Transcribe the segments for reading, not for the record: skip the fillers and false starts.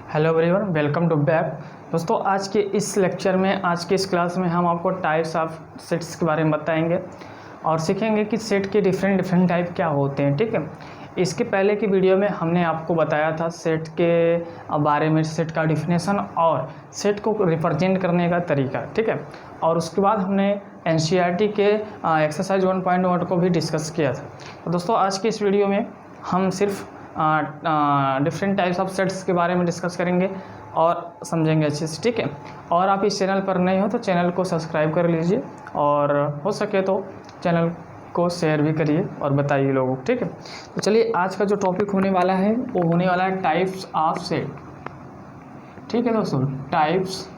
Hello everyone, welcome to back. दोस्तों, आज के इस लेक्चर में, आज के इस क्लास में हम आपको टाइप्स ऑफ सेट्स के बारे में बताएंगे और सीखेंगे कि सेट के डिफरेंट टाइप क्या होते हैं। ठीक है, इसके पहले की वीडियो में हमने आपको बताया था सेट के बारे में, सेट का डिफिनेशन और सेट को रिप्रेजेंट करने का तरीका। ठीक है, और उसके बाद हमने एनसीईआरटी के एक्सरसाइज 1.1 को भी डिस्कस किया था। तो दोस्तों, आज की इस वीडियो में हम सिर्फ डिफरेंट टाइप्स ऑफ सेट्स के बारे में डिस्कस करेंगे और समझेंगे अच्छे से। ठीक है, और आप इस चैनल पर नए हो तो चैनल को सब्सक्राइब कर लीजिए और हो सके तो चैनल को शेयर भी करिए और बताइए लोगों को। ठीक है, तो चलिए आज का जो टॉपिक होने वाला है वो होने वाला है टाइप्स ऑफ सेट। ठीक है दोस्तों, टाइप्स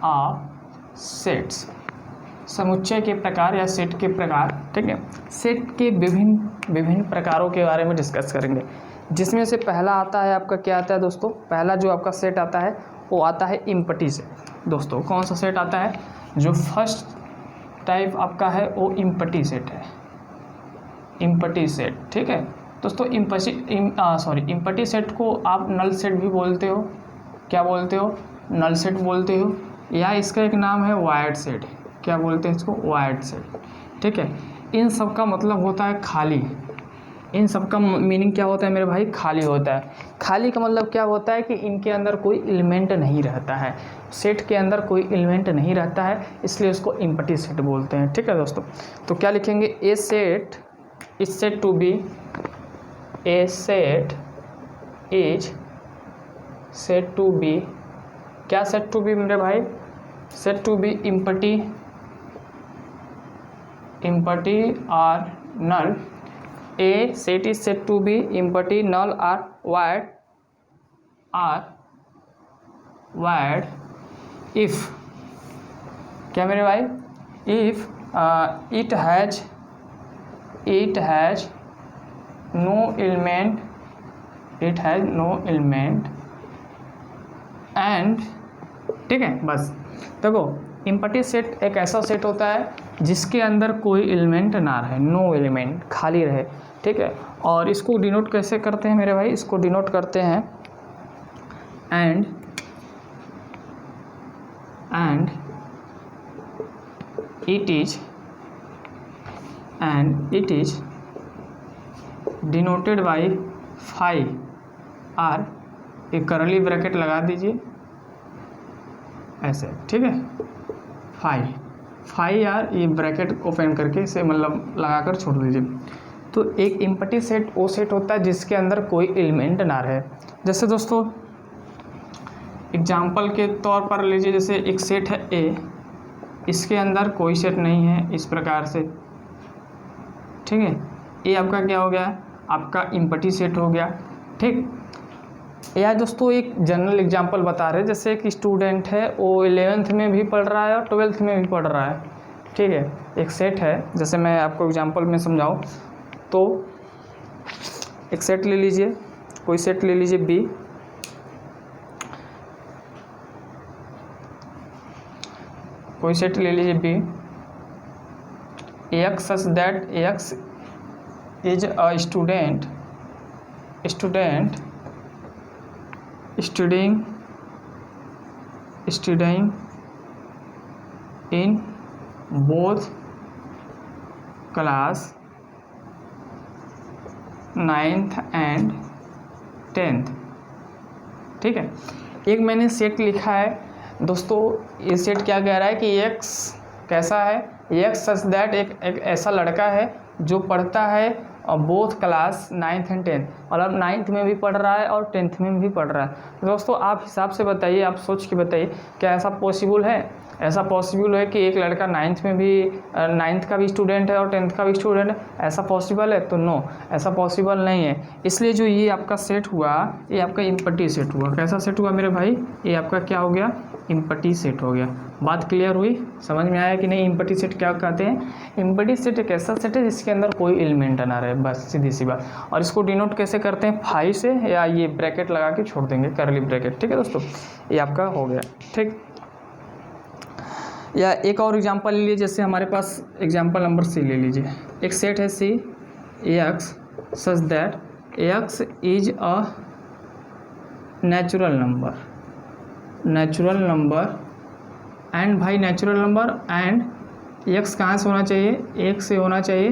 ऑफ सेट्स, समुच्चय के प्रकार या सेट के प्रकार। ठीक है, सेट के विभिन्न प्रकारों के बारे में डिस्कस करेंगे, जिसमें से पहला आता है आपका, क्या आता है दोस्तों, पहला जो आपका सेट आता है वो आता है इम्पटी सेट। दोस्तों, कौन सा सेट आता है? जो फर्स्ट टाइप आपका है वो इम्पटी सेट है, इम्पटी सेट। ठीक है दोस्तों, इम्पटी सेट को आप नल सेट भी बोलते हो। क्या बोलते हो? नल सेट बोलते हो, या इसका एक नाम है वायर्ड सेट। क्या बोलते हैं इसको? Wired set. ठीक है, इन सब का मतलब होता है खाली। इन सब का मीनिंग क्या होता है मेरे भाई? खाली होता है। खाली का मतलब क्या होता है कि इनके अंदर कोई एलिमेंट नहीं रहता है, सेट के अंदर कोई एलिमेंट नहीं रहता है, इसलिए उसको इम्पटी सेट बोलते हैं। ठीक है दोस्तों, तो क्या लिखेंगे? A set is said to be, a set is said to be, क्या सेड टू बी मेरे भाई? सेड टू बी इम्पटी और null. A set is said to be empty, null or void if, क्या मेरे भाई? if it has no element, and ठीक है, बस देखो, इम्पटी सेट एक ऐसा सेट होता है जिसके अंदर कोई एलिमेंट ना रहे, नो एलिमेंट, खाली रहे। ठीक है, और इसको डिनोट कैसे करते हैं मेरे भाई? इसको डिनोट करते हैं and it is denoted by phi R, एक करली ब्रैकेट लगा दीजिए ऐसे। ठीक है, फाई आर, ये ब्रैकेट ओपन करके इसे मतलब लगाकर छोड़ दीजिए। तो एक इम्पटी सेट वो सेट होता है जिसके अंदर कोई एलिमेंट ना रहे। जैसे दोस्तों एग्जाम्पल के तौर पर लीजिए, जैसे एक सेट है ए, इसके अंदर कोई सेट नहीं है इस प्रकार से। ठीक है, ये आपका क्या हो गया? आपका इम्पटी सेट हो गया। ठीक, या दोस्तों एक जनरल एग्जांपल बता रहे हैं, जैसे एक स्टूडेंट है, वो 11th में भी पढ़ रहा है और 12th में भी पढ़ रहा है। ठीक है, एक सेट है, जैसे मैं आपको एग्जांपल में समझाऊं तो एक सेट ले लीजिए, कोई सेट ले लीजिए बी, कोई सेट ले लीजिए B, X such that x is a student studying in both class 9th and 10th। ठीक है, एक मैंने सेट लिखा है दोस्तों, ये सेट क्या कह रहा है कि x कैसा है? x सच दैट एक ऐसा लड़का है जो पढ़ता है और both class 9th and 10th, मतलब 9th में भी पढ़ रहा है और 10th में भी पढ़ रहा है। दोस्तों आप हिसाब से बताइए, आप सोच के बताइए, क्या ऐसा पॉसिबल है? ऐसा पॉसिबल है कि एक लड़का 9th में भी 9th का भी स्टूडेंट है और 10th का भी स्टूडेंट है? ऐसा पॉसिबल है? तो नो, ऐसा पॉसिबल नहीं है। इसलिए जो ये आपका सेट हुआ, ये आपका इम्पटी सेट हुआ। कैसा सेट हुआ मेरे भाई? ये आपका क्या हो गया? इम्पटी सेट हो गया। बात क्लियर हुई? समझ में आया कि नहीं? इम्पटी सेट क्या कहते हैं? इम्पटी सेट एक ऐसा सेट है जिसके अंदर कोई एलिमेंट ना रहे, बस सीधी सी बात। और इसको डिनोट कैसे करते हैं? फाई से, या ये ब्रैकेट लगा के छोड़ देंगे, करली ब्रैकेट। ठीक है दोस्तों, ये आपका हो गया। ठीक, या एक और एग्जांपल ले लीजिए, जैसे हमारे पास एग्जांपल नंबर सी ले लीजिए। एक सेट है c, x such that x is a natural number and भाई नेचुरल नंबर एंड एक्स कहाँ से होना चाहिए, एक से होना चाहिए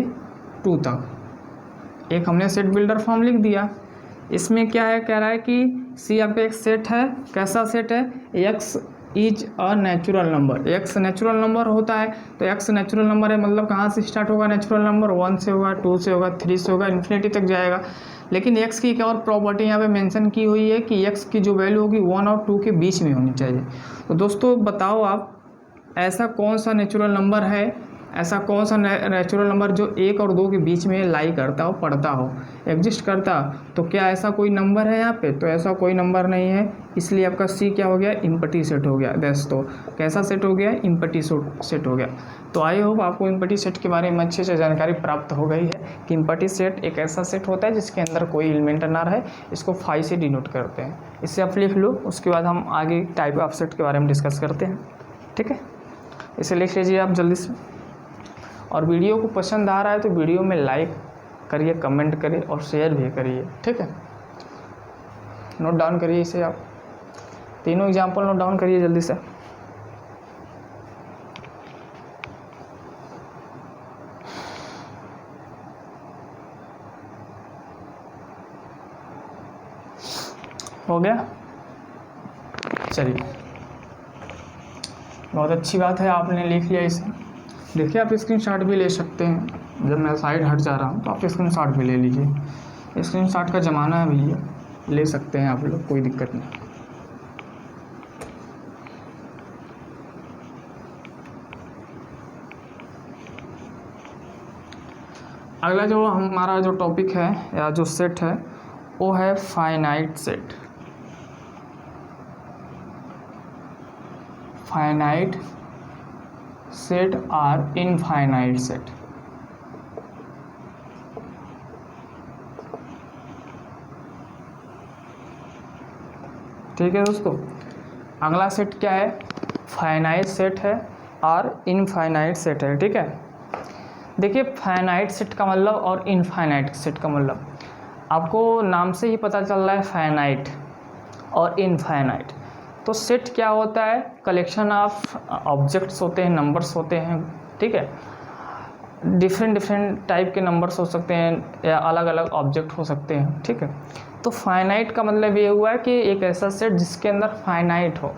2 तक। एक हमने सेट बिल्डर फॉर्म लिख दिया। इसमें क्या है, कह रहा है कि सी आपका एक सेट है, कैसा सेट है, x is a natural number. X natural number होता है तो एक्स नेचुरल नंबर है, मतलब कहाँ से स्टार्ट होगा नेचुरल नंबर, 1 से होगा, 2 से होगा, 3 से होगा, इन्फिनिटी तक जाएगा। लेकिन एक्स की एक और प्रॉपर्टी यहाँ पे मेंशन की हुई है कि एक्स की जो वैल्यू होगी 1 और 2 के बीच में होनी चाहिए। तो दोस्तों बताओ आप, ऐसा कौन सा नेचुरल नंबर है, ऐसा कौन सा नेचुरल नंबर जो 1 और 2 के बीच में लाई करता हो, पढ़ता हो, एग्जिस्ट करता? तो क्या ऐसा कोई नंबर है यहाँ पे? तो ऐसा कोई नंबर नहीं है, इसलिए आपका सी क्या हो गया, इम्पटी सेट हो गया। दोस्तों कैसा सेट हो गया, इम्पटी सेट हो गया। तो आई होप आपको इम्पटी सेट के बारे में अच्छे से जानकारी प्राप्त हो गई है कि इम्पटी सेट एक ऐसा सेट होता है जिसके अंदर कोई एलिमेंट ना रहे, इसको फाई से डिनोट करते हैं। इससे आप लिख लो, उसके बाद हम आगे टाइप ऑफ सेट के बारे में डिस्कस करते हैं। ठीक है, इसे लिख लीजिए आप जल्दी से। और वीडियो को पसंद आ रहा है तो वीडियो में लाइक करिए, कमेंट करिए और शेयर भी करिए। ठीक है, नोट डाउन करिए इसे, आप तीनों एग्जाम्पल नोट डाउन करिए जल्दी से। हो गया, चलिए बहुत अच्छी बात है, आपने लिख लिया इसे। देखिए आप स्क्रीनशॉट भी ले सकते हैं, जब मैं साइड हट जा रहा हूँ तो आप स्क्रीनशॉट भी ले लीजिए। स्क्रीनशॉट का ज़माना है भैया, ले सकते हैं आप लोग, कोई दिक्कत नहीं। अगला जो हमारा जो टॉपिक है या जो सेट है वो है फाइनाइट सेट। फाइनाइट सेट और इनफाइनाइट सेट। ठीक है दोस्तों, अगला सेट क्या है, फाइनाइट सेट है और इनफाइनाइट सेट है। ठीक है, देखिए फाइनाइट सेट का मतलब और इनफाइनाइट सेट का मतलब आपको नाम से ही पता चल रहा है, फाइनाइट और इनफाइनाइट। तो सेट क्या होता है, कलेक्शन ऑफ ऑब्जेक्ट्स होते हैं, नंबर्स होते हैं। ठीक है, डिफरेंट टाइप के नंबर्स हो सकते हैं या अलग अलग ऑब्जेक्ट हो सकते हैं। ठीक है, तो फाइनाइट का मतलब ये हुआ है कि एक ऐसा सेट जिसके अंदर फाइनाइट हो,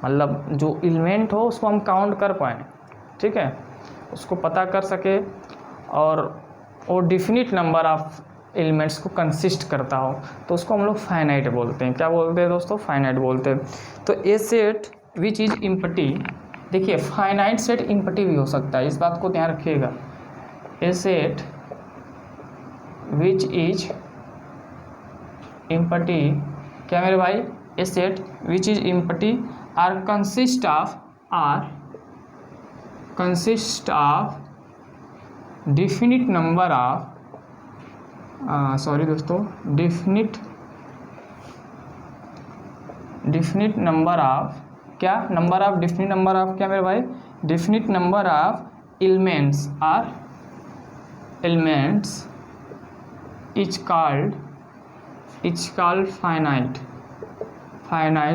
मतलब जो एलिमेंट हो उसको हम काउंट कर पाएँ। ठीक है, उसको पता कर सके और वो डिफिनिट नंबर ऑफ एलिमेंट्स को कंसिस्ट करता हो, तो उसको हम लोग फाइनाइट बोलते हैं। क्या बोलते हैं दोस्तों, फाइनाइट बोलते हैं। तो a set which is empty, देखिए फाइनाइट सेट इम्पटी भी हो सकता है, इस बात को ध्यान रखिएगा। A set which is empty, क्या मेरे भाई, a set which is empty are consist of definite number of definite number of, क्या number of, definite number of, क्या मेरे भाई, definite number of elements are elements is called finite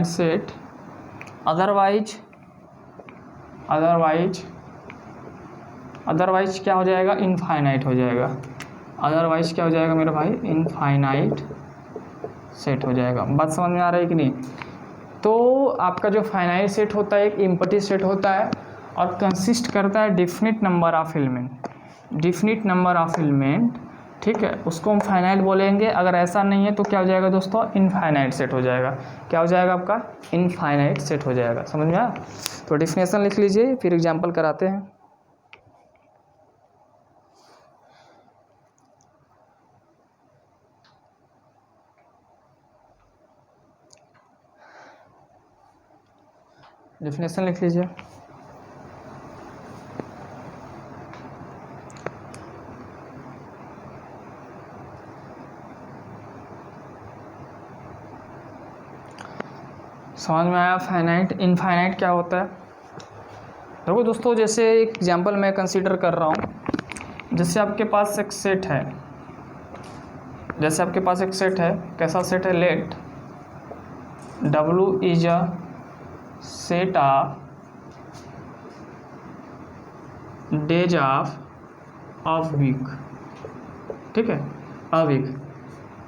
set. Otherwise क्या हो जाएगा, इनफाइनाइट हो जाएगा। Otherwise क्या हो जाएगा मेरे भाई, इनफाइनाइट सेट हो जाएगा। बात समझ में आ रही है कि नहीं? तो आपका जो फाइनाइट सेट होता है एक इम्पटी सेट होता है और कंसिस्ट करता है डिफिनिट नंबर ऑफ एलिमेंट। ठीक है, उसको हम फाइनाइट बोलेंगे। अगर ऐसा नहीं है तो क्या हो जाएगा दोस्तों, इनफाइनाइट सेट हो जाएगा। क्या हो जाएगा आपका, इनफाइनाइट सेट हो जाएगा। समझ में आया? तो डेफिनेशन लिख लीजिए, फिर एग्जाम्पल कराते हैं। डेफिनेशन लिख लीजिए। समझ में आया? फाइनाइट इनफाइनाइट क्या होता है? देखो दोस्तों, जैसे एक एग्जांपल मैं कंसीडर कर रहा हूँ। जैसे आपके पास एक सेट है, कैसा सेट है, let W is a set of days of week, ठीक है, अ वीक,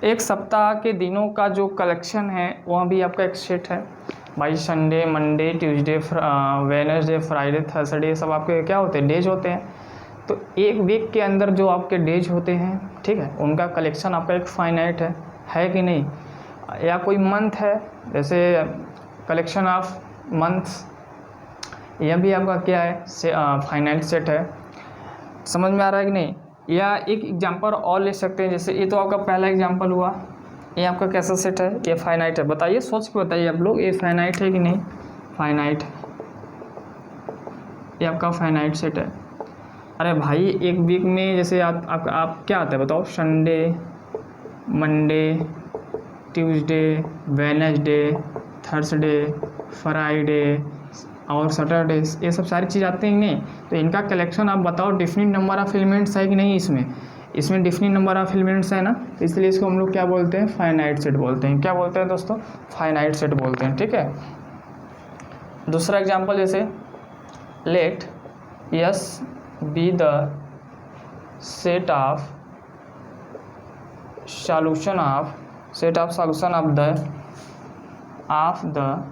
एक सप्ताह के दिनों का जो कलेक्शन है वह भी आपका एक सेट है भाई। Sunday, Monday, Tuesday, Wednesday, Friday, Thursday, सब आपके क्या होते हैं, डेज होते हैं। तो एक वीक के अंदर जो आपके डेज होते हैं, ठीक है, उनका कलेक्शन आपका एक फाइनाइट है कि नहीं। या कोई मंथ है, जैसे कलेक्शन ऑफ मंथ्स, यह भी आपका क्या है, फाइनाइट सेट है। समझ में आ रहा है कि नहीं। या एक एग्जांपल और ले सकते हैं, जैसे ये तो आपका पहला एग्जांपल हुआ, ये आपका कैसा सेट है, ये फाइनाइट है। बताइए, सोच के बताइए आप लोग, ये फाइनाइट है कि नहीं, फाइनाइट, ये आपका फाइनाइट सेट है। अरे भाई एक वीक में जैसे आप क्या आता है बताओ, Sunday, Monday, Tuesday, Wednesday, Thursday, Friday और सैटरडे, ये सब सारी चीज़ आते हैं नहीं। तो इनका कलेक्शन आप बताओ, डिफिनिट नंबर ऑफ एलिमेंट्स है कि नहीं इसमें डिफिनिट नंबर ऑफ एलिमेंट्स है ना, इसलिए इसको हम लोग क्या बोलते हैं, फाइनाइट सेट बोलते हैं। क्या बोलते हैं दोस्तों, फाइनाइट सेट बोलते हैं, ठीक है। दूसरा एग्जांपल, जैसे let S be the set of solution of the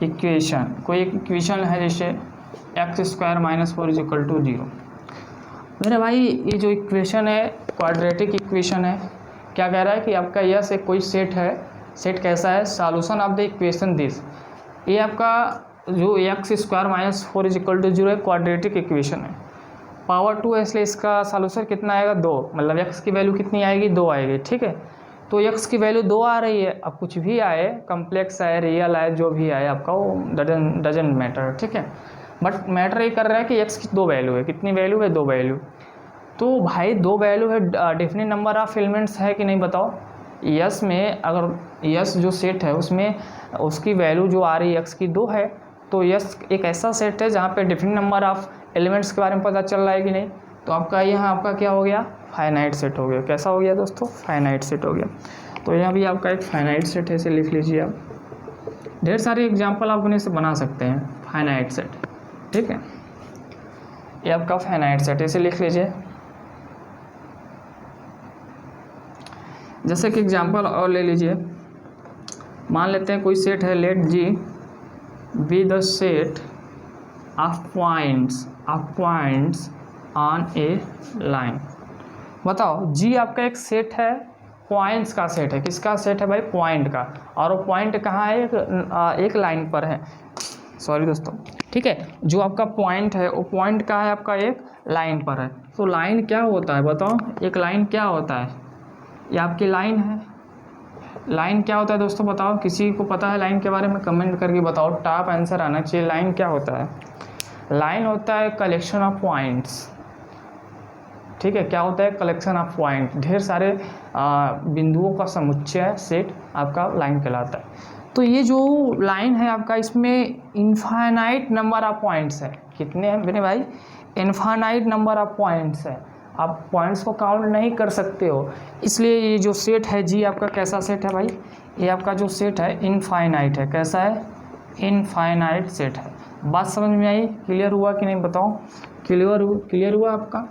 equation. कोई एक इक्वेशन है जैसे x² - 4 = 0। मेरे भाई ये जो इक्वेशन है क्वाड्रेटिक इक्वेशन है, क्या कह रहा है कि आपका यह से कोई सेट है, सेट कैसा है, solution of the equation this, ये आपका जो x² - 4 = 0 है, क्वाड्रेटिक इक्वेशन है, पावर 2 है, इसलिए इसका सॉल्यूशन कितना आएगा, 2, मतलब x की वैल्यू कितनी आएगी, 2 आएगी, ठीक है। तो x की वैल्यू 2 आ रही है, अब कुछ भी आए, कम्प्लेक्स आए, रियल आए, जो भी आए आपका वो डजंट मैटर, ठीक है। बट मैटर ये कर रहा है कि x की 2 वैल्यू है, कितनी वैल्यू है, 2 वैल्यू। तो भाई 2 वैल्यू है, डिफिनिट नंबर ऑफ एलिमेंट्स है कि नहीं बताओ। यस में अगर यस जो सेट है उसमें उसकी वैल्यू जो आ रही है x की 2 है, तो यस एक ऐसा सेट है जहाँ पे डिफिनिट नंबर ऑफ एलिमेंट्स के बारे में पता चल रहा है कि नहीं। तो आपका यहाँ आपका क्या हो गया, फाइनाइट सेट हो गया। कैसा हो गया दोस्तों, फाइनाइट सेट हो गया। तो यहाँ भी आपका एक फाइनाइट सेट है, इसे लिख लीजिए आप। ढेर सारे एग्जांपल आप अपने से बना सकते हैं, फाइनाइट सेट, ठीक है। ये आपका फाइनाइट सेट, इसे लिख लीजिए। जैसे कि एग्जांपल और ले लीजिए, मान लेते हैं कोई सेट है, let G be the set of points on a line. बताओ, जी आपका एक सेट है, पॉइंट्स का सेट है, किसका सेट है भाई, पॉइंट का, और वो पॉइंट कहाँ है, एक लाइन पर है, सॉरी दोस्तों, ठीक है। जो आपका पॉइंट है वो पॉइंट का है, आपका एक लाइन पर है। तो लाइन क्या होता है बताओ, एक लाइन क्या होता है, ये आपकी लाइन है। लाइन क्या होता है दोस्तों बताओ, किसी को पता है लाइन के बारे में, कमेंट करके बताओ, टॉप आंसर आना चाहिए। लाइन क्या होता है, लाइन होता है कलेक्शन ऑफ पॉइंट्स, ठीक है। क्या होता है, कलेक्शन ऑफ पॉइंट, ढेर सारे बिंदुओं का समुच्चय सेट आपका लाइन कहलाता है। तो ये जो लाइन है आपका, इसमें इनफाइनाइट नंबर ऑफ पॉइंट्स है। कितने हैं मेरे भाई, इनफाइनाइट नंबर ऑफ पॉइंट्स है, आप पॉइंट्स को काउंट नहीं कर सकते हो। इसलिए ये जो सेट है जी आपका कैसा सेट है भाई, ये आपका जो सेट है इनफाइनाइट है। कैसा है, इनफाइनाइट सेट है। बात समझ में आई, क्लियर हुआ कि नहीं बताओ, क्लियर हुआ आपका।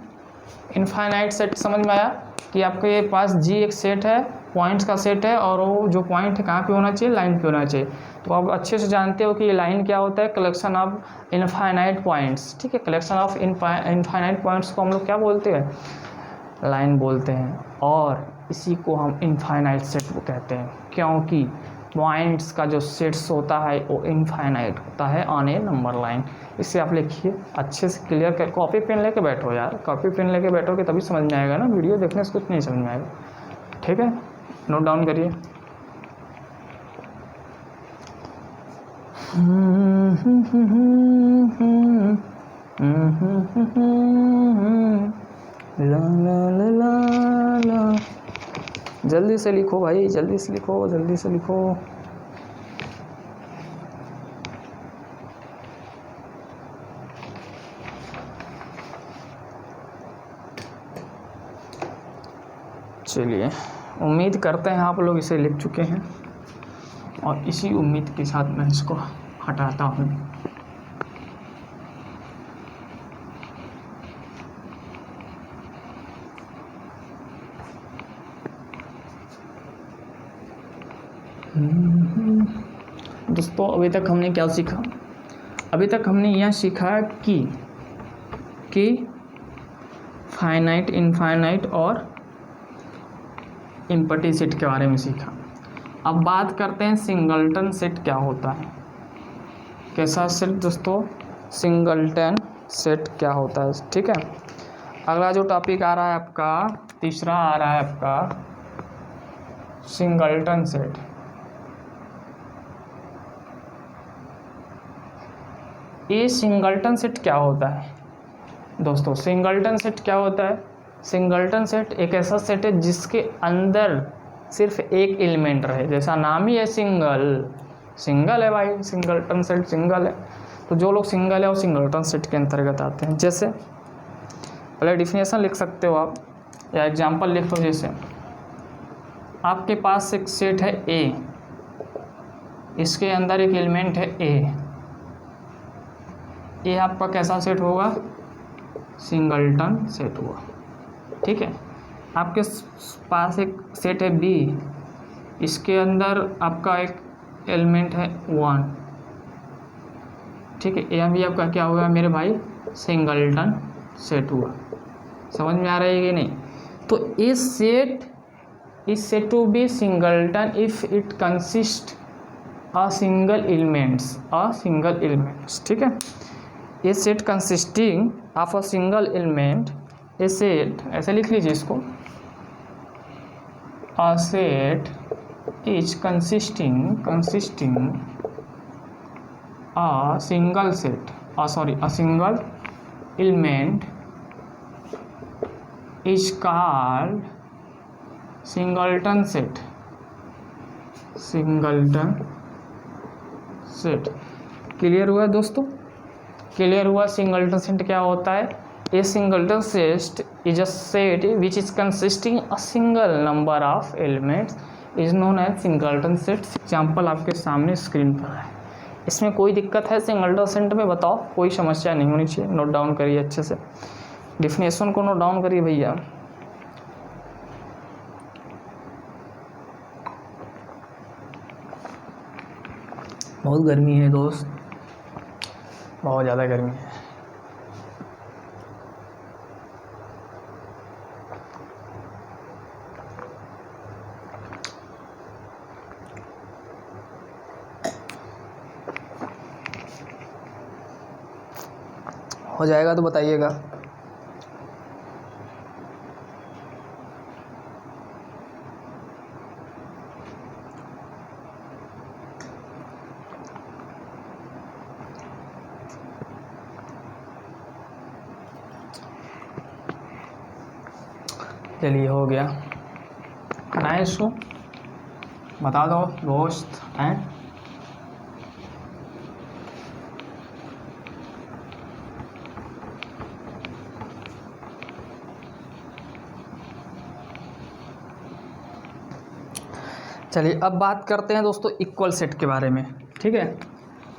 इनफाइनाइट सेट समझ में आया कि आपके पास जी एक सेट है, पॉइंट्स का सेट है, और वो जो पॉइंट है कहाँ पे होना चाहिए, लाइन पे होना चाहिए। तो आप अच्छे से जानते हो कि ये लाइन क्या होता है, कलेक्शन ऑफ इनफाइनाइट पॉइंट्स, ठीक है। कलेक्शन ऑफ इनफाइनाइट पॉइंट्स को हम लोग क्या बोलते हैं, लाइन बोलते हैं, और इसी को हम इनफाइनाइट सेट कहते हैं, क्योंकि पॉइंट्स का जो सेट्स होता है वो इनफाइनाइट होता है ऑन ए नंबर लाइन। इसे आप लिखिए अच्छे से, क्लियर कर, कॉपी पेन लेके बैठो यार, कॉपी पेन लेके बैठोगे तभी समझ में आएगा ना, वीडियो देखने से कुछ नहीं समझ में आएगा, ठीक है। नोट डाउन करिए। ला ला ला ला ला, जल्दी से लिखो भाई, जल्दी से लिखो, जल्दी से लिखो। चलिए, उम्मीद करते हैं आप लोग इसे लिख चुके हैं। और इसी उम्मीद के साथ मैं इसको हटाता हूँ। दोस्तों अभी तक हमने क्या सीखा? अभी तक हमने यह सीखा कि फाइनाइट, इनफाइनाइट और एम्प्टी सेट के बारे में सीखा। अब बात करते हैं सिंगलटन सेट क्या होता है। कैसा सेट दोस्तों? सिंगलटन सेट क्या होता है, ठीक है। अगला जो टॉपिक आ रहा है आपका, तीसरा आ रहा है आपका सिंगलटन सेट। ये सिंगलटन सेट क्या होता है दोस्तों? सिंगलटन सेट क्या होता है? सिंगलटन सेट एक ऐसा सेट है जिसके अंदर सिर्फ एक एलिमेंट रहे। जैसा नाम ही है सिंगल है भाई, सिंगलटन सेट सिंगल है। तो जो लोग सिंगल है वो सिंगलटन सेट के अंतर्गत आते हैं। जैसे पहले डिफिनेशन लिख सकते हो आप, या एग्जांपल लिख लो। जैसे आपके पास एक सेट है ए, इसके अंदर एक एलिमेंट है ए। ये आपका कैसा सेट होगा? सिंगलटन सेट हुआ, ठीक है। आपके पास एक सेट है बी, इसके अंदर आपका एक एलिमेंट है 1, ठीक है। यह भी आपका क्या हुआ मेरे भाई? सिंगलटन सेट हुआ। समझ में आ रहा है कि नहीं? तो is set to be singleton if it consist a single elements, ठीक है। A set consisting of a single element, a set ऐसे लिख लीजिए इसको, a set is consisting a single element is called singleton set. Clear हुआ दोस्तों? Clear हुआ singleton set क्या होता है? A singleton set is a set which is consisting a single number of elements is known as singleton set. Example आपके सामने screen पर है। इसमें कोई दिक्कत है सिंगलटन सेट में? बताओ, कोई समस्या नहीं होनी चाहिए। नोट डाउन करिए अच्छे से, डिफिनेशन को नोट डाउन करिए भैया। बहुत गर्मी है दोस्त, बहुत ज़्यादा गर्मी है। हो जाएगा तो बताइएगा। चलिए हो गया। हटाएं इसको, बता दो दोस्त हैं। चलिए अब बात करते हैं दोस्तों इक्वल सेट के बारे में, ठीक है।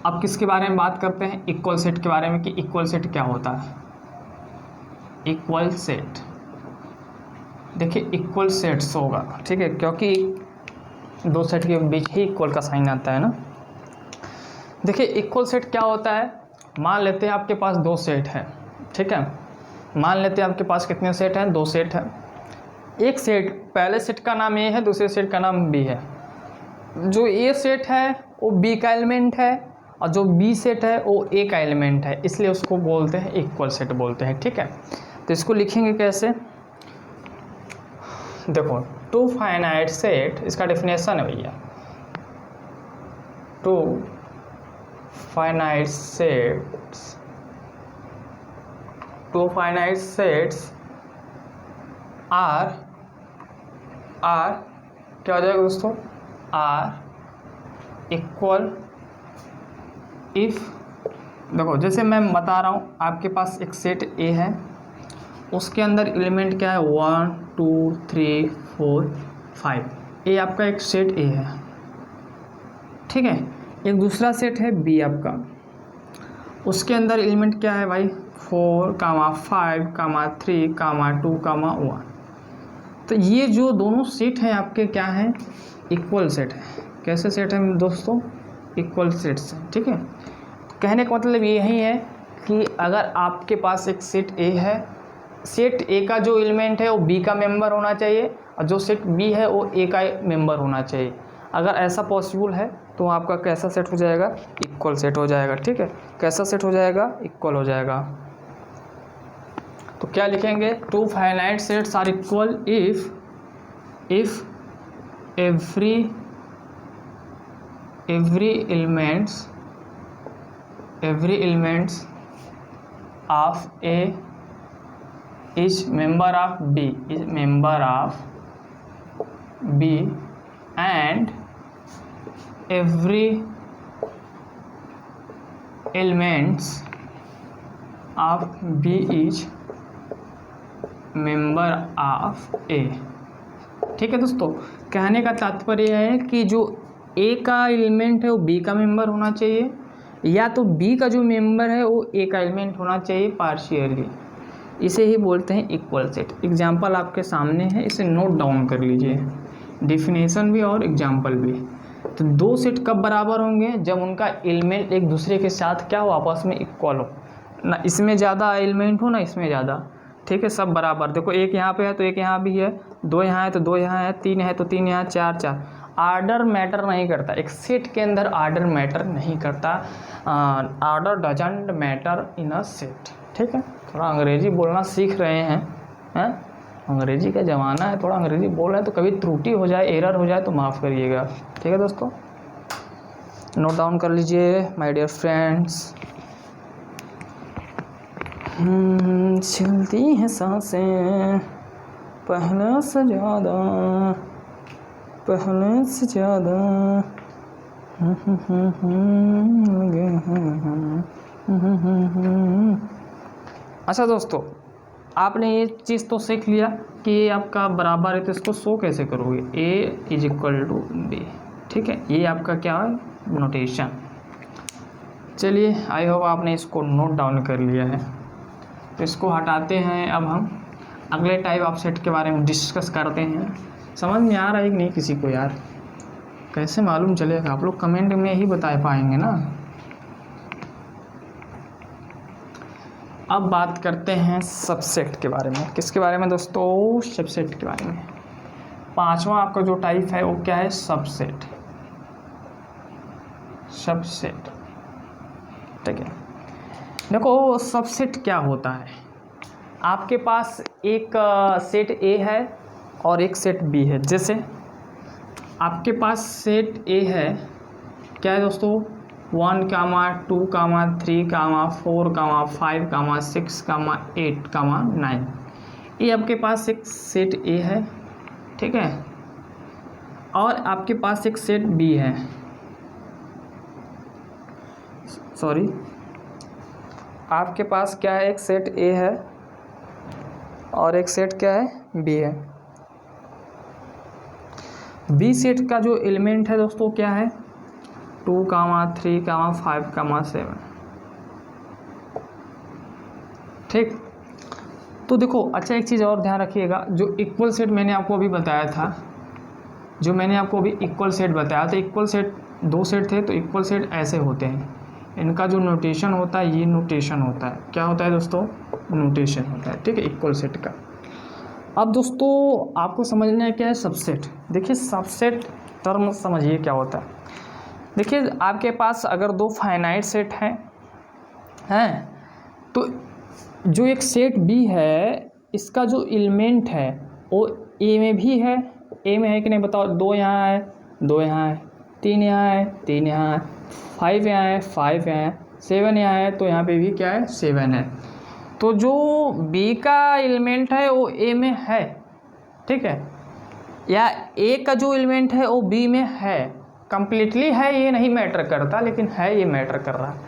अब किसके बारे में बात करते हैं? इक्वल सेट के बारे में, कि इक्वल सेट क्या होता है। इक्वल सेट, देखिए इक्वल सेट्स होगा, ठीक है, क्योंकि दो सेट के बीच ही इक्वल का साइन आता है ना। देखिए इक्वल सेट क्या होता है? मान लेते हैं आपके पास दो सेट है, ठीक है। मान लेते हैं आपके पास कितने सेट हैं? दो सेट है। एक सेट, पहले सेट का नाम ए है, दूसरे सेट का नाम बी है। जो ए सेट है वो बी का एलिमेंट है, और जो बी सेट है वो ए का एलिमेंट है, इसलिए उसको बोलते हैं इक्वल सेट बोलते हैं, ठीक है। तो इसको लिखेंगे कैसे? देखो, टू फाइनाइट सेट, इसका डेफिनेशन है भैया, टू फाइनाइट सेट्स आर क्या हो जाएगा दोस्तों? आर इक्वल इफ, देखो जैसे मैं बता रहा हूँ, आपके पास एक सेट ए है, उसके अंदर एलिमेंट क्या है? 1 2 3 4 5। ये आपका एक सेट ए है, ठीक है। एक दूसरा सेट है बी आपका, उसके अंदर एलिमेंट क्या है भाई 4, 5, 3, 2, 1। तो ये जो दोनों सेट हैं आपके क्या हैं इक्वल सेट है। कैसे सेट है दोस्तों, इक्वल सेट्स हैं, ठीक है। कहने का मतलब यही है कि अगर आपके पास एक सेट ए है, सेट ए का जो एलिमेंट है वो बी का मेंबर होना चाहिए और जो सेट बी है वो ए का मेंबर होना चाहिए। अगर ऐसा पॉसिबल है तो आपका कैसा सेट हो जाएगा, इक्वल सेट हो जाएगा, ठीक है। कैसा सेट हो जाएगा, इक्वल हो जाएगा। तो क्या लिखेंगे, two finite sets are equal if every elements of A is member of B and every elements of B is member of A। ठीक है दोस्तों, कहने का तात्पर्य है कि जो ए का एलिमेंट है वो बी का मेंबर होना चाहिए या तो बी का जो मेंबर है वो ए का एलिमेंट होना चाहिए पार्शियली। इसे ही बोलते हैं इक्वल सेट। एग्जाम्पल आपके सामने है, इसे नोट डाउन कर लीजिए, डेफिनेशन भी और एग्जाम्पल भी। तो दो सेट कब बराबर होंगे, जब उनका एलिमेंट एक दूसरे के साथ क्या हो, आपस में इक्वल हो, ना इसमें ज़्यादा एलिमेंट हो ना इसमें ज़्यादा, ठीक है, सब बराबर। देखो एक यहाँ पे है तो एक यहाँ भी है, दो यहाँ है तो दो यहाँ है, तीन है तो तीन यहाँ, चार। आर्डर मैटर नहीं करता, एक सेट के अंदर आर्डर मैटर नहीं करता, order doesn't matter in a set, ठीक है। थोड़ा अंग्रेजी बोलना सीख रहे हैं, अंग्रेजी का ज़माना है, थोड़ा अंग्रेजी बोल रहे हैं तो कभी त्रुटि हो जाए, एरर हो जाए तो माफ़ करिएगा, ठीक है दोस्तों। नोट डाउन कर लीजिए माय डियर फ्रेंड्स। चलती हैं सांसें पहले से ज़्यादा लगे हैं। अच्छा दोस्तों, आपने ये चीज़ तो सीख लिया कि ये आपका बराबर है तो इसको शो कैसे करोगे, A is equal to B, ठीक है। ये आपका क्या है, नोटेशन। चलिए, आई होप आपने इसको नोट डाउन कर लिया है। तो इसको हटाते हैं, अब हम अगले टाइप ऑफ सेट के बारे में डिस्कस करते हैं। समझ में आ रहा है कि नहीं किसी को यार, कैसे मालूम चलेगा, आप लोग कमेंट में ही बता पाएंगे ना। अब बात करते हैं सबसेट के बारे में। किसके बारे में दोस्तों, सबसेट के बारे में। पांचवा आपका जो टाइप है वो क्या है, सबसेट। ठीक है। देखो सबसेट क्या होता है, आपके पास एक सेट ए है और एक सेट बी है। जैसे आपके पास सेट ए है, क्या है दोस्तों, 1, 2, 3, 4, 5, 6, 8, 9। ये आपके पास एक सेट ए है, ठीक है, और आपके पास एक सेट बी है, सॉरी, आपके पास क्या है, एक सेट ए है और एक सेट क्या है, बी है। बी सेट का जो एलिमेंट है दोस्तों क्या है, 2, 3, 5, 7, ठीक। तो देखो अच्छा, एक चीज़ और ध्यान रखिएगा, जो इक्वल सेट मैंने आपको अभी बताया था, इक्वल सेट बताया था, इक्वल सेट दो सेट थे तो इक्वल सेट ऐसे होते हैं। इनका जो नोटेशन होता है, ये नोटेशन होता है, क्या होता है दोस्तों, नोटेशन होता है, ठीक है, इक्वल सेट का। अब दोस्तों आपको समझना है क्या है सबसेट। देखिए सबसेट टर्म समझिए क्या होता है। देखिए आपके पास अगर दो फाइनाइट सेट हैं तो जो एक सेट बी है, इसका जो एलिमेंट है वो ए में भी है, ए में है कि नहीं बताओ, 2 यहाँ है, 2 यहाँ है, 3 यहाँ है, 3 यहाँ है, 5 यहाँ है, 5 यहाँ है, 7 यहाँ है, तो यहाँ पे भी क्या है, 7 है। तो जो बी का एलिमेंट है वो ए में है, ठीक है, या ए का जो एलिमेंट है वो बी में है, कंप्लीटली है ये नहीं मैटर करता, लेकिन है ये मैटर कर रहा है,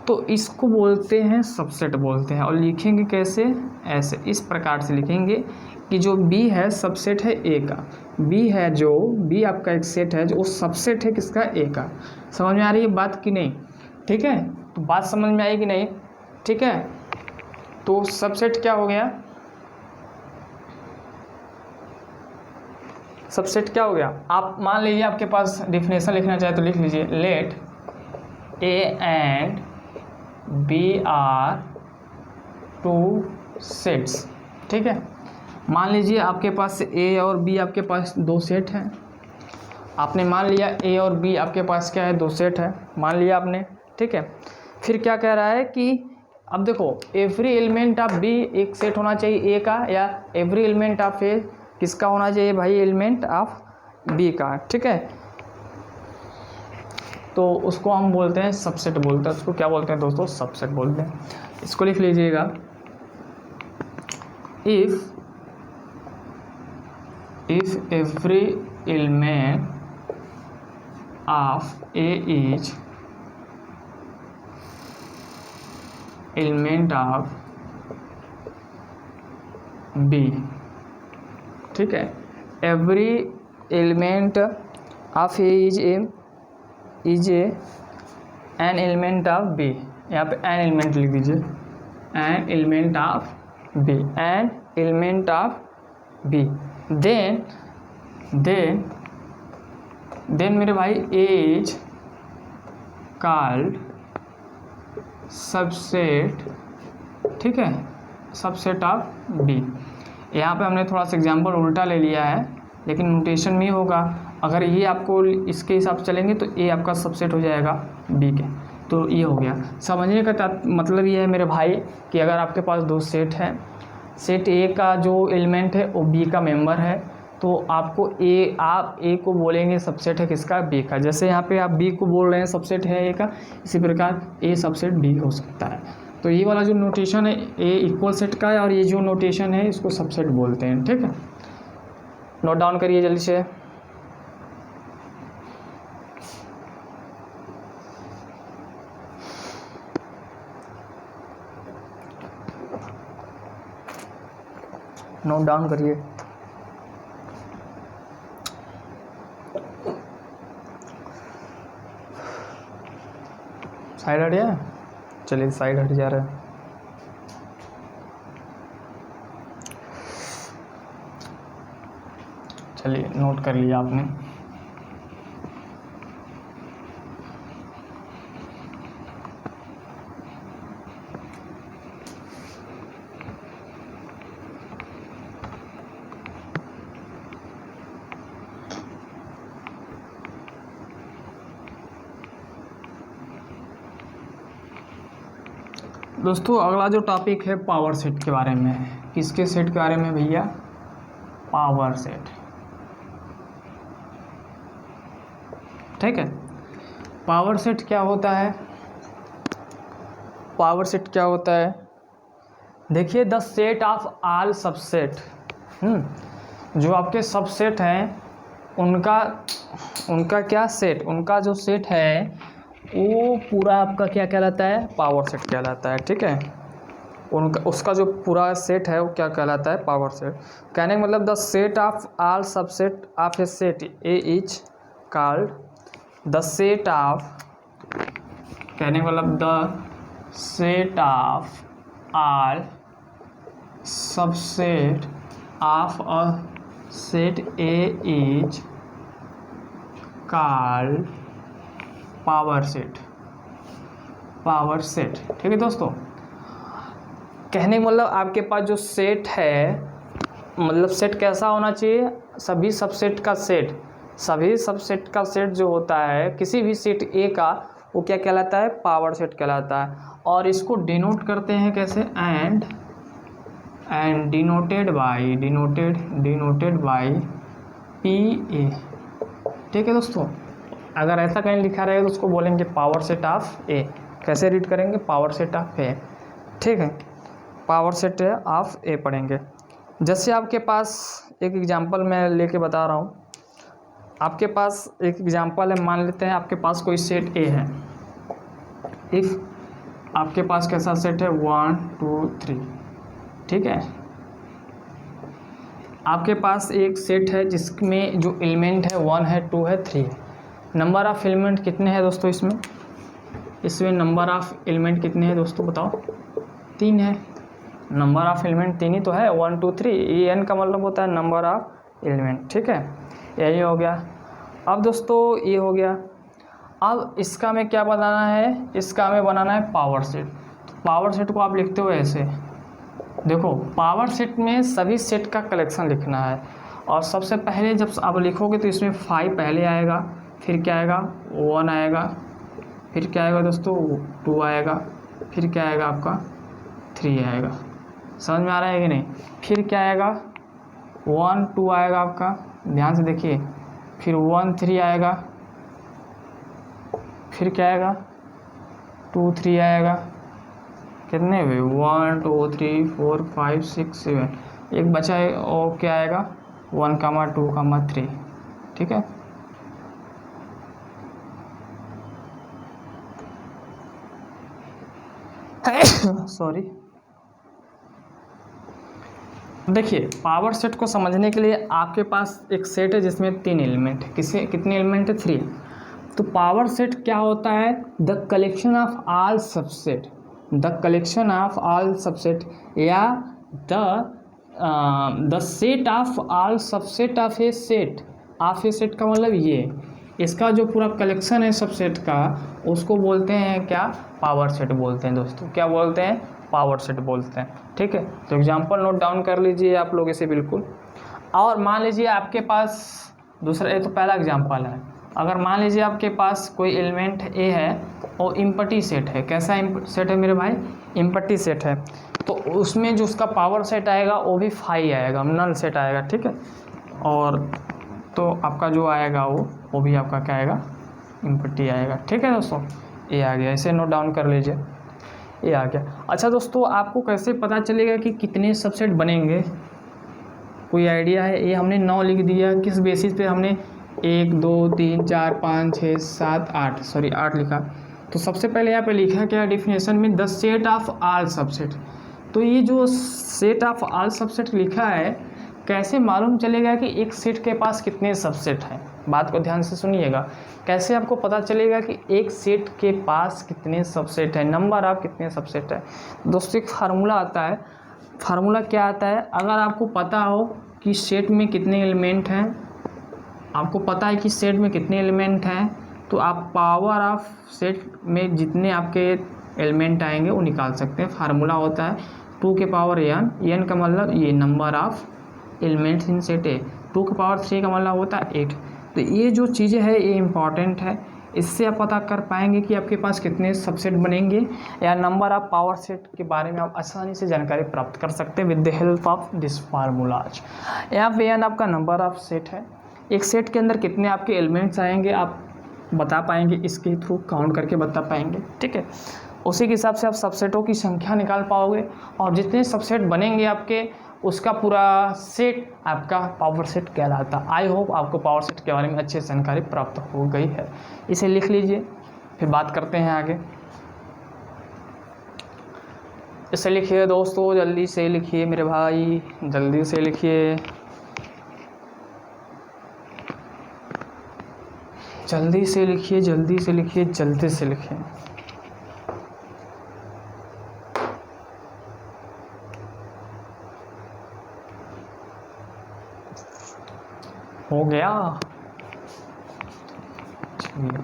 तो इसको बोलते हैं सबसेट बोलते हैं। और लिखेंगे कैसे, ऐसे, इस प्रकार से लिखेंगे, कि जो बी है सबसेट है ए का, बी है जो बी आपका एक सेट है जो वो सबसेट है किसका, ए का। समझ में आ रही है बात कि नहीं? ठीक है, तो बात समझ में आई कि नहीं? ठीक है, तो सबसेट क्या हो गया, सबसेट क्या हो गया। आप मान लीजिए आपके पास डिफिनेशन लिखना चाहे तो लिख लीजिए, let A and B are two sets. ठीक है, मान लीजिए आपके पास ए और बी आपके पास दो सेट हैं। आपने मान लिया ए और बी आपके पास क्या है, दो सेट है, मान लिया आपने। ठीक है, फिर क्या कह रहा है कि अब देखो एवरी एलिमेंट ऑफ बी एक सेट होना चाहिए ए का, या एवरी एलिमेंट ऑफ ए किसका होना चाहिए भाई, एलिमेंट ऑफ बी का। ठीक है, तो उसको हम बोलते हैं सबसेट बोलते हैं, उसको क्या बोलते हैं दोस्तों, सबसेट बोलते हैं। इसको लिख लीजिएगा, if every element of A is element of B। ठीक है, every element of A is an element of B। यहाँ पे an element लिख दीजिए, an element of B, an element of B। then मेरे भाई A is called सबसेट। ठीक है, सबसेट ऑफ B। यहाँ पे हमने थोड़ा सा एग्जांपल उल्टा ले लिया है, लेकिन नोटेशन में होगा। अगर ये आपको इसके हिसाब से चलेंगे तो A आपका सबसेट हो जाएगा B के। तो ये हो गया। समझने का मतलब ये है मेरे भाई कि अगर आपके पास दो सेट है, सेट ए का जो एलिमेंट है वो बी का मेंबर है, तो आपको आप ए को बोलेंगे सबसेट है किसका, बी का। जैसे यहाँ पे आप बी को बोल रहे हैं सबसेट है ए का, इसी प्रकार ए सबसेट बी हो सकता है। तो ये वाला जो नोटेशन है ए इक्वल सेट का है, और ये जो नोटेशन है इसको सबसेट बोलते हैं। ठीक है, नोट डाउन करिए जल्दी से। नोट डाउन करिए। साइड हट गया, चलिए साइड हट जा रहा है। चलिए नोट कर लिया आपने। दोस्तों अगला जो टॉपिक है पावर सेट के बारे में है। किसके सेट के बारे में भैया, पावर सेट। ठीक है, पावर सेट क्या होता है, पावर सेट क्या होता है, देखिए the set of all subset. जो आपके सबसेट हैं उनका क्या सेट, उनका जो सेट है वो पूरा आपका क्या कहलाता है, पावर सेट कहलाता है। ठीक है, उसका जो पूरा सेट है वो क्या कहलाता है, पावर सेट। कहने का मतलब the set of all subset of a set A is called the set of, कहने का मतलब the set of all subset of a set A is called power set, power set. ठीक है दोस्तों, कहने का मतलब आपके पास जो सेट है, मतलब सेट कैसा होना चाहिए, सभी सबसेट का सेट, सभी सबसेट का सेट जो होता है किसी भी सेट ए का, वो क्या कहलाता है, पावर सेट कहलाता है। और इसको डिनोट करते हैं कैसे, and denoted by P A. ठीक है दोस्तों, अगर ऐसा कहीं लिखा रहेगा तो उसको बोलेंगे पावर सेट ऑफ ए। कैसे रीड करेंगे, पावर सेट ऑफ ए। ठीक है, पावर सेट ऑफ ए पढ़ेंगे। जैसे आपके पास एक एग्जांपल मैं लेके बता रहा हूँ, आपके पास एक एग्जांपल है, मान लेते हैं आपके पास कोई सेट ए है। इफ़ आपके पास कैसा सेट है, 1 2 3। ठीक है, आपके पास एक सेट है जिसमें जो एलिमेंट है 1 है, 2 है, 3 है। नंबर ऑफ़ एलिमेंट कितने हैं दोस्तों इसमें नंबर ऑफ़ एलिमेंट कितने हैं दोस्तों बताओ? 3 है। नंबर ऑफ़ एलिमेंट 3 ही तो है, 1 2 3। ये एन का मतलब होता है नंबर ऑफ़ एलिमेंट, ठीक है। यही हो गया। अब दोस्तों ये हो गया। अब इसका हमें क्या बनाना है? इसका हमें बनाना है पावर सेट। तो पावर सेट को आप लिखते हो ऐसे, देखो पावर सेट में सभी सेट का कलेक्शन लिखना है। और सबसे पहले जब आप लिखोगे तो इसमें 5 पहले आएगा, फिर क्या आएगा 1 आएगा, फिर क्या आएगा दोस्तों 2 आएगा, फिर क्या आएगा आपका 3 आएगा। समझ में आ रहा है कि नहीं? फिर क्या आएगा 1 2 आएगा आपका, ध्यान से देखिए, फिर 1 3 आएगा, फिर क्या आएगा 2 3 आएगा। कितने हुए 1 2 3 4 5 6 7, एक बचा है और क्या आएगा 1 2 3, ठीक है। सॉरी। देखिए पावर सेट को समझने के लिए आपके पास एक सेट है जिसमें 3 एलिमेंट है। कितने एलिमेंट है? 3। तो पावर सेट क्या होता है? The collection of all subset, the collection of all subset या the set of all subset of a set. Of a set का मतलब ये, इसका जो पूरा कलेक्शन है सबसेट का, उसको बोलते हैं क्या? पावर सेट बोलते हैं दोस्तों। क्या बोलते हैं? पावर सेट बोलते हैं, ठीक है। तो एग्जांपल नोट डाउन कर लीजिए आप लोग इसे बिल्कुल। और मान लीजिए आपके पास दूसरा, ये तो पहला एग्जांपल है। अगर मान लीजिए आपके पास कोई एलिमेंट ए है और इम्पटी सेट है। कैसा सेट है मेरे भाई? इम्पटी सेट है। तो उसमें जो उसका पावर सेट आएगा वो भी 5 आएगा, नल सेट आएगा, ठीक है। और तो आपका जो आएगा वो भी आपका क्या आएगा? इम्पटी आएगा, ठीक है दोस्तों। ये आ गया, इसे नोट डाउन कर लीजिए, ये आ गया। अच्छा दोस्तों, आपको कैसे पता चलेगा कि कितने सबसेट बनेंगे? कोई आइडिया है? ये हमने 9 लिख दिया, किस बेसिस पे हमने 1 2 3 4 5 6 7 8 सॉरी 8 लिखा। तो सबसे पहले यहाँ पे लिखा क्या डेफिनेशन में? The set of all subset. तो ये जो सेट ऑफ ऑल सबसेट लिखा है, कैसे मालूम चलेगा कि एक सेट के पास कितने सबसेट हैं? बात को ध्यान से सुनिएगा। कैसे आपको पता चलेगा कि एक सेट के पास कितने सबसेट हैं, नंबर ऑफ कितने सबसेट है? दोस्तों एक फार्मूला आता है। फार्मूला क्या आता है? अगर आपको पता हो कि सेट में कितने एलिमेंट हैं, आपको पता है कि सेट में कितने एलिमेंट हैं, तो आप पावर ऑफ सेट में जितने आपके एलिमेंट आएंगे वो निकाल सकते हैं। फार्मूला होता है 2 के पावर n, n का मतलब ये number of elements in set है। 2 के पावर 3 का मतलब होता है 8। तो ये जो चीज़ें हैं ये इम्पॉर्टेंट है। इससे आप पता कर पाएंगे कि आपके पास कितने सबसेट बनेंगे, या नंबर ऑफ पावर सेट के बारे में आप आसानी से जानकारी प्राप्त कर सकते हैं with the help of this formulas. यहाँ पे n आपका नंबर ऑफ सेट है। एक सेट के अंदर कितने आपके एलिमेंट्स आएंगे आप बता पाएंगे, इसके थ्रू काउंट करके बता पाएंगे, ठीक है। उसी के हिसाब से आप सबसेटों की संख्या निकाल पाओगे, और जितने सबसेट बनेंगे आपके, उसका पूरा सेट आपका पावर सेट कहलाता। आई होप आपको पावर सेट के बारे में अच्छी जानकारी प्राप्त हो गई है। इसे लिख लीजिए, फिर बात करते हैं आगे। इसे लिखिए दोस्तों, जल्दी से लिखिए मेरे भाई, जल्दी से लिखिए, जल्दी से लिखिए, जल्दी से लिखिए, जल्दी से लिखिए। हो गया?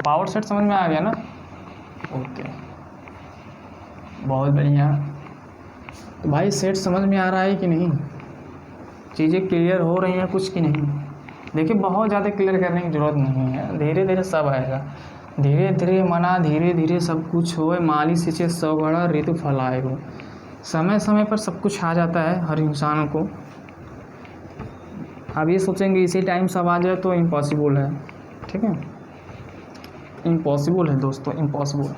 पावर सेट समझ में आ गया ना? ओके, बहुत बढ़िया। तो भाई सेट समझ में आ रहा है कि नहीं? चीज़ें क्लियर हो रही हैं कुछ कि नहीं? देखिए बहुत ज़्यादा क्लियर करने की ज़रूरत नहीं है, धीरे धीरे सब आएगा। धीरे धीरे मना धीरे धीरे सब कुछ होए, माली सिंचे सौगड़ा ऋतु फलाए हो। समय समय पर सब कुछ आ जाता है हर इंसान को। आप ये सोचेंगे इसी टाइम सब आ जाए तो इम्पॉसिबल है, ठीक है। इम्पॉसिबल है दोस्तों, इम्पॉसिबल।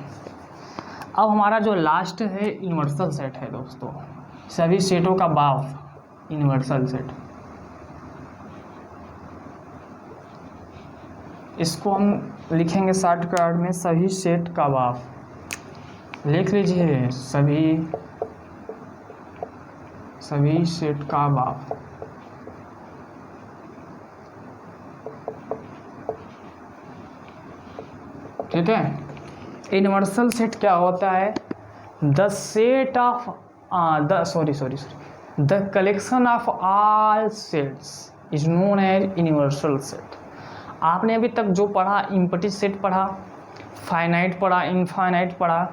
अब हमारा जो लास्ट है यूनिवर्सल सेट है दोस्तों, सभी सेटों का बाप यूनिवर्सल सेट। इसको हम लिखेंगे शॉर्टकट में सभी सेट का बाप। लिख लीजिए सभी सेट का बाप। ठीक है। यूनिवर्सल सेट क्या होता है? The set of the collection of all sets is known as universal set. आपने अभी तक जो पढ़ा, इम्पटी सेट पढ़ा, फाइनाइट पढ़ा, इनफाइनाइट पढ़ा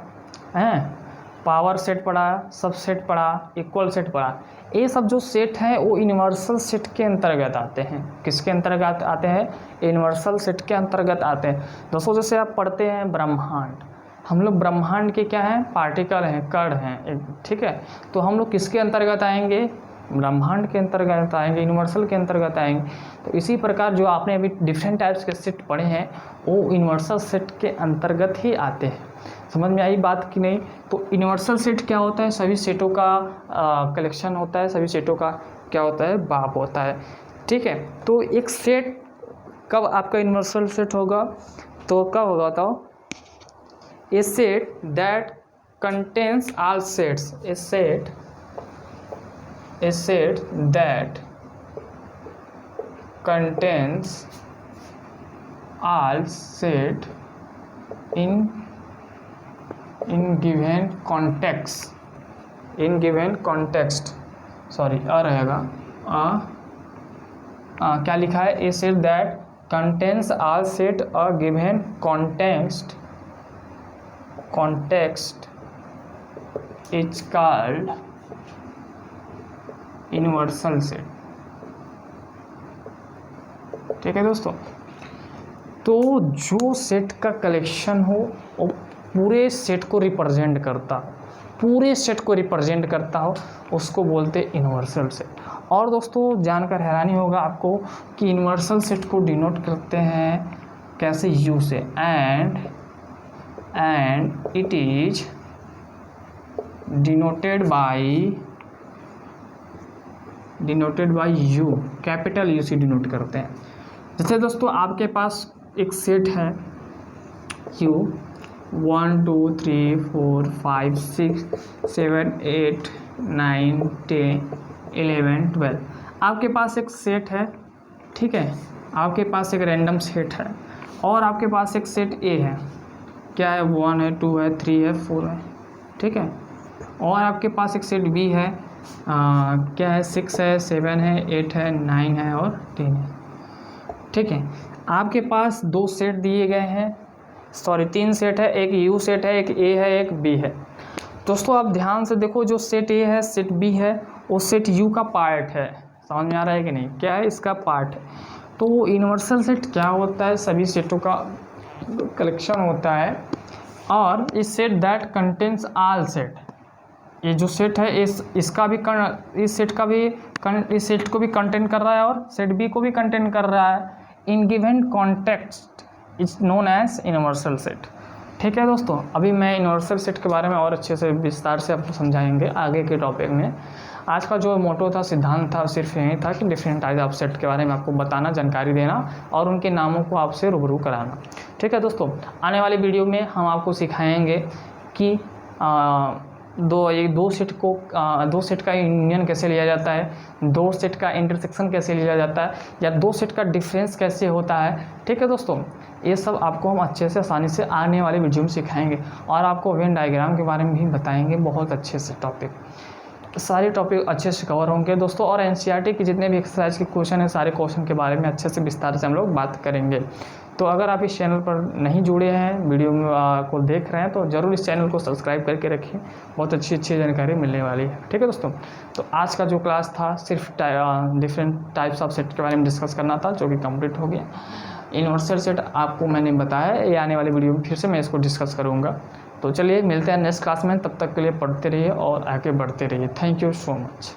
है, पावर सेट पढ़ा, सब सेट पढ़ा, इक्वल सेट पढ़ा, ये सब जो सेट हैं वो यूनिवर्सल सेट के अंतर्गत आते हैं। किसके अंतर्गत आते हैं? यूनिवर्सल सेट के अंतर्गत आते हैं। दोस्तों जैसे आप पढ़ते हैं ब्रह्मांड, हम लोग ब्रह्मांड के क्या हैं? पार्टिकल हैं, कण हैं, ठीक है। तो हम लोग किसके अंतर्गत आएंगे? ब्रह्मांड के अंतर्गत आएंगे, यूनिवर्सल के अंतर्गत आएंगे। तो इसी प्रकार जो आपने अभी डिफरेंट टाइप्स के सेट पढ़े हैं वो यूनिवर्सल सेट के अंतर्गत ही आते हैं। समझ में आई बात कि नहीं? तो यूनिवर्सल सेट क्या होता है? सभी सेटों का कलेक्शन होता है, सभी सेटों का क्या होता है? बाप होता है, ठीक है। तो एक सेट कब आपका यूनिवर्सल सेट होगा? तो कब होगा बताओ? A set that contains all sets, a set that contains all set in given context sorry रहेगा क्या लिखा है? A set that contains all set a given context is called universal set, ठीक है दोस्तों। तो जो सेट का कलेक्शन हो वो पूरे सेट को रिप्रेजेंट करता हो, उसको बोलते हैं यूनिवर्सल सेट। और दोस्तों जानकर हैरानी होगा आपको कि यूनिवर्सल सेट को डिनोट करते हैं कैसे? यू से, and it is denoted by you, capital you से डिनोट करते हैं। जैसे दोस्तों आपके पास एक सेट है यू 1 2 3 4 5 6 7 8 9 10 11 12 आपके पास एक सेट है, ठीक है। आपके पास एक रैंडम सेट है और आपके पास एक सेट ए है, क्या है? 1 है, 2 है, 3 है, 4 है, ठीक है। और आपके पास एक सेट बी है, क्या है? 6 है, 7 है, 8 है, 9 है और 10 है, ठीक है। आपके पास दो सेट दिए गए हैं, सॉरी 3 सेट है, एक यू सेट है, एक ए है, एक बी है। दोस्तों आप ध्यान से देखो, जो सेट ए है, सेट बी है, वो सेट यू का पार्ट है। समझ में आ रहा है कि नहीं? क्या है? इसका पार्ट है। तो यूनिवर्सल सेट क्या होता है? सभी सेटों का कलेक्शन होता है। और इस set that contains all set, ये जो सेट है इस सेट को भी कंटेन कर रहा है और सेट बी को भी कंटेन कर रहा है। In given context is known as universal set, ठीक है दोस्तों। अभी मैं यूनिवर्सल सेट के बारे में और अच्छे से विस्तार से आपको समझाएंगे आगे के टॉपिक में। आज का जो मोटो था, सिद्धांत था, सिर्फ यही था कि डिफरेंट टाइप ऑफ सेट के बारे में आपको बताना, जानकारी देना और उनके नामों को आपसे रूबरू कराना, ठीक है दोस्तों। आने वाली वीडियो में हम आपको सिखाएंगे कि दो सेट का यूनियन कैसे लिया जाता है, दो सेट का इंटरसेक्शन कैसे लिया जाता है, या दो सेट का डिफरेंस कैसे होता है, ठीक है दोस्तों। ये सब आपको हम अच्छे से आसानी से आने वाले वीडियो में सिखाएंगे और आपको वेन डायग्राम के बारे में भी बताएंगे। बहुत अच्छे से टॉपिक, सारे टॉपिक अच्छे से कवर होंगे दोस्तों। और एनसीईआरटी के जितने भी एक्सरसाइज के क्वेश्चन हैं, सारे क्वेश्चन के बारे में अच्छे से विस्तार से हम लोग बात करेंगे। तो अगर आप इस चैनल पर नहीं जुड़े हैं, वीडियो को देख रहे हैं, तो ज़रूर इस चैनल को सब्सक्राइब करके रखिए, बहुत अच्छी जानकारी मिलने वाली है, ठीक है दोस्तों। तो आज का जो क्लास था सिर्फ डिफरेंट टाइप्स ऑफ सेट के बारे में डिस्कस करना था, जो कि कंप्लीट हो गया। यूनिवर्सल सेट आपको मैंने बताया, ये आने वाली वीडियो में फिर से मैं इसको डिस्कस करूँगा। तो चलिए मिलते हैं नेक्स्ट क्लास में, तब तक के लिए पढ़ते रहिए और आगे बढ़ते रहिए। Thank you so much.